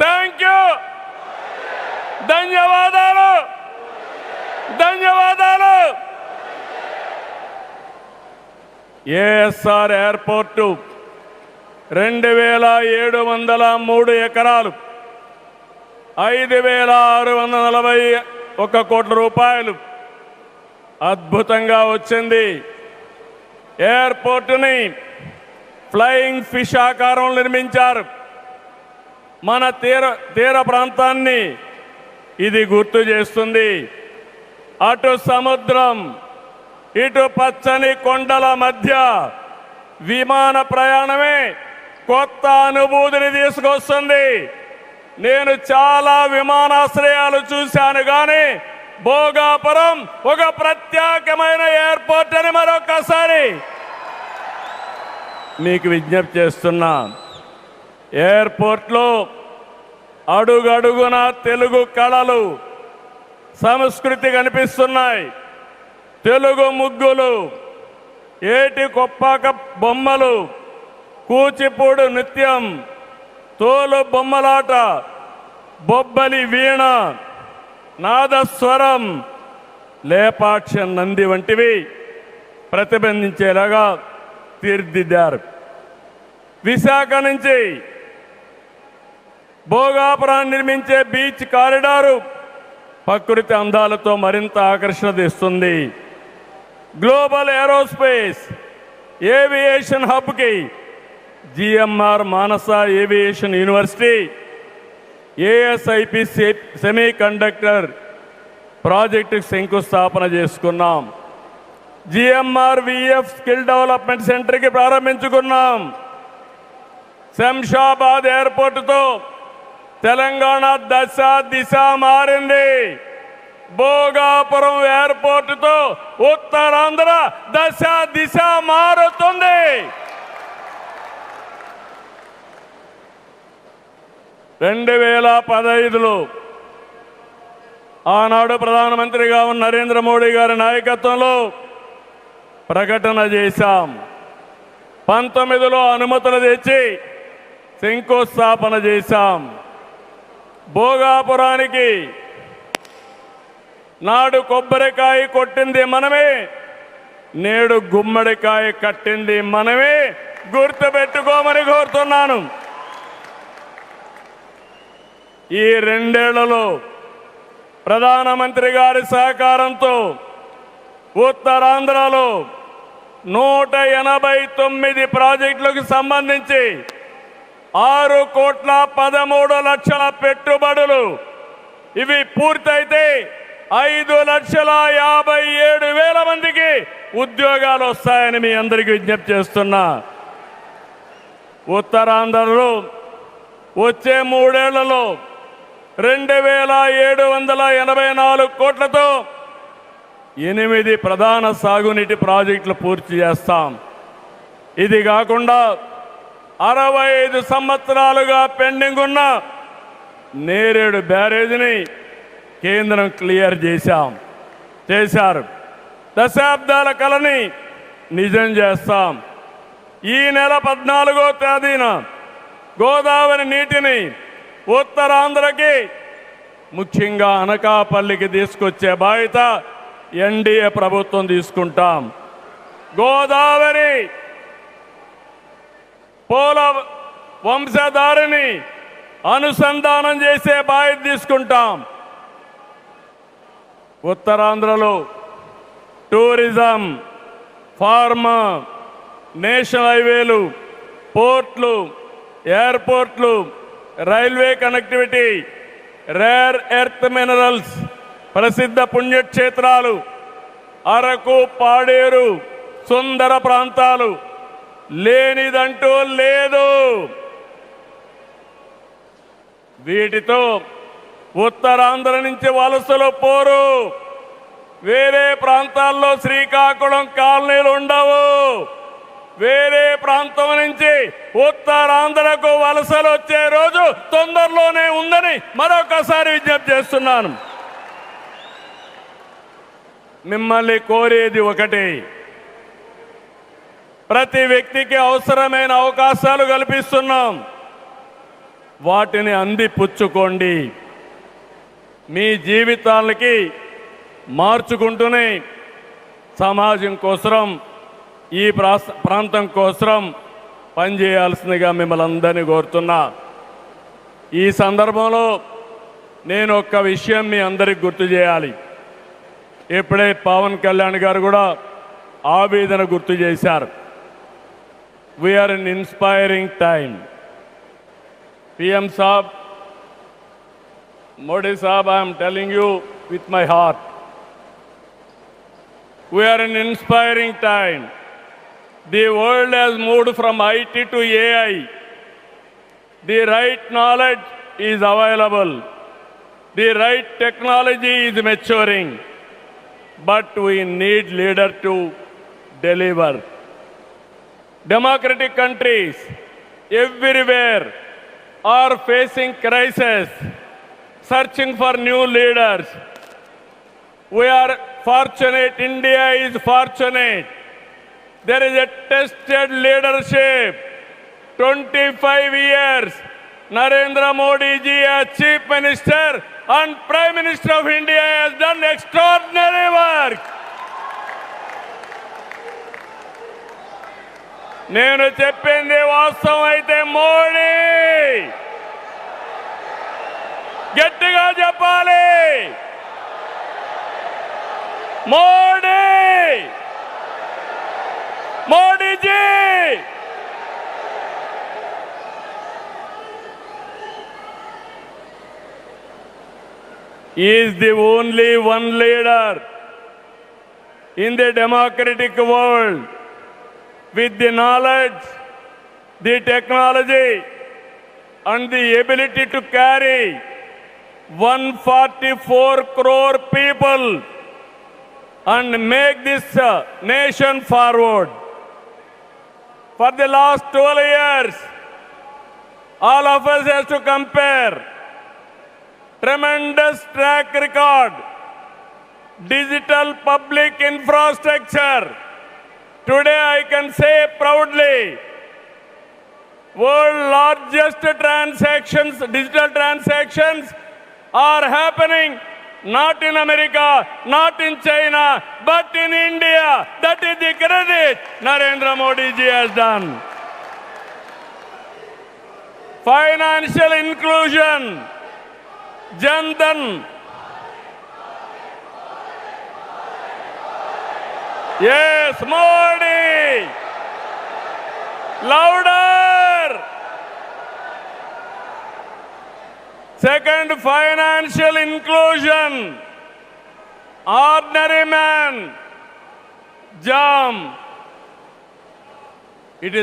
Thank you. ధన్యవాదాలు. ధన్యవాదాలు. ASR airport 2703 ఎకరాలు, 5641 కోట్ల రూపాయలు అద్భుతంగా వచ్చింది. ఎయిర్పోర్టుని ఫ్లయింగ్ ఫిష్ ఆకారం నిర్మించారు. మన తీర ప్రాంతాన్ని ఇది గుర్తు చేస్తుంది. అటు సముద్రం, ఇటు పచ్చని కొండల మధ్య విమాన ప్రయాణమే కొత్త అనుభూతిని తీసుకొస్తుంది. నేను చాలా విమానాశ్రయాలు చూశాను, కానీ భోగాపురం ఒక ప్రత్యేకమైన ఎయిర్పోర్ట్ అని మరొకసారి మీకు విజ్ఞప్తి చేస్తున్నా. ఎయిర్పోర్ట్లో అడుగడుగున తెలుగు కళలు, సంస్కృతి కనిపిస్తున్నాయి. తెలుగు ముగ్గులు, ఏటి కొప్పాక బొమ్మలు, కూచిపూడి నృత్యం, తోలు బొమ్మలాట, బొబ్బలి వీణ, నాదస్వరం, లేపాక్ష నంది వంటివి ప్రతిబింబించేలాగా తీర్చిదిద్దారు. విశాఖ నుంచి భోగాపురాన్ని నిర్మించే బీచ్ కారిడారు ప్రకృతి అందాలతో మరింత ఆకర్షణ తెస్తుంది. గ్లోబల్ ఏరోస్పేస్ ఏవియేషన్ హబ్కి GMR Manasa aviation university, ASIP semiconductor ప్రాజెక్టుకు శంకుస్థాపన చేసుకున్నాం. జిఎంఆర్ విఎఫ్ స్కిల్ డెవలప్మెంట్ సెంటర్కి ప్రారంభించుకున్నాం. శంషాబాద్ ఎయిర్పోర్టుతో తెలంగాణ దశ దిశ మారింది. భోగాపురం ఎయిర్పోర్టుతో ఉత్తరాంధ్ర దశ దిశ మారుతుంది. 2015లో ఆనాడు ప్రధానమంత్రిగా ఉన్న నరేంద్ర మోడీ గారి నాయకత్వంలో ప్రకటన చేశాం. 19లో అనుమతులు తెచ్చి శంకుస్థాపన చేశాం. భోగాపురానికి నాడు కొబ్బరికాయ కొట్టింది మనమే, నేడు గుమ్మడికాయ కట్టింది మనమే. గుర్తుపెట్టుకోమని కోరుతున్నాను. ఈ 2 ఏళ్లలో ప్రధానమంత్రి గారి సహకారంతో ఉత్తరాంధ్రలో 189 ప్రాజెక్టులకు సంబంధించి 6,13,00,000 పెట్టుబడులు. ఇవి పూర్తయితే 5,57,000 మందికి ఉద్యోగాలు వస్తాయని మీ అందరికీ విజ్ఞప్తి చేస్తున్నా. ఉత్తరాంధ్రలో వచ్చే 3 ఏళ్లలో 2,784 కోట్లతో 8 ప్రధాన సాగునీటి ప్రాజెక్టులు పూర్తి చేస్తాం. ఇది కాకుండా 65 సంవత్సరాలుగా పెండింగ్ ఉన్న నేరేడు బ్యారేజీని కేంద్రం క్లియర్ చేశారు. దశాబ్దాల కలని నిజం చేస్తాం. ఈ నెల 14వ తేదీన గోదావరి నీటిని ఉత్తరాంధ్రకి, ముఖ్యంగా అనకాపల్లికి తీసుకొచ్చే బాధ్యత ఎన్డీఏ ప్రభుత్వం తీసుకుంటాం. గోదావరి పోల వంశధారిని అనుసంధానం చేసే బాధ్యత తీసుకుంటాం. ఉత్తరాంధ్రలో టూరిజం, ఫార్మా, నేషనల్ హైవేలు, పోర్ట్లు, ఎయిర్పోర్ట్లు, railway connectivity, rare earth minerals, ప్రసిద్ధ పుణ్యక్షేత్రాలు, అరకు, పాడేరు, సుందర ప్రాంతాలు లేనిదంటూ లేదు. వీటితో ఉత్తరాంధ్ర నుంచి వలసలు పోరు. వేరే ప్రాంతాల్లో శ్రీకాకుళం కాలనీలు ఉండవు. వేరే ప్రాంతం నుంచి ఉత్తరాంధ్రకు వలసలు వచ్చే రోజు తొందరలోనే ఉందని మరొకసారి విజ్ఞప్తి చేస్తున్నాను. మిమ్మల్ని కోరేది ఒకటి, ప్రతి వ్యక్తికి అవసరమైన అవకాశాలు కల్పిస్తున్నాం. వాటిని అందిపుచ్చుకోండి. మీ జీవితాలకి మార్చుకుంటూనే సమాజం కోసం, ఈ ప్రాంతం కోసం పనిచేయాల్సిందిగా మిమ్మల్ని అందరినీ కోరుతున్నా. ఈ సందర్భంలో నేను ఒక్క విషయం మీ అందరికి గుర్తు చేయాలి. ఇప్పుడే పవన్ కళ్యాణ్ గారు కూడా ఆవేదన గుర్తు చేశారు. We are in inspiring time. PM Saab, Modi Saab, I am telling you with my heart. We are in inspiring time. The world has moved from IT to AI. The right knowledge is available. The right technology is maturing. But we need leaders to deliver. Democratic countries everywhere are facing crisis, searching for new leaders. We are fortunate, India is fortunate. There is a tested leadership. 25 years, Narendra Modi ji as Chief Minister and Prime Minister of India has done extraordinary work. నేను చెప్పింది వాస్తవం అయితే మోడీ గట్టిగా చెప్పాలి. Modi, Modiji. He is the only one leader in the democratic world with the knowledge, the technology and the ability to carry 144 crore people and make this nation forward. For the last 12 years, all of us have to compare tremendous track record, digital public infrastructure. Today I can say proudly, world largest transactions, digital transactions are happening not in America, not in China, but in India. That is the credit Narendra Modi ji has done. Financial inclusion, Jan Dhan. Yes, Modi. Louder. Second, financial inclusion. Ordinary man, jam.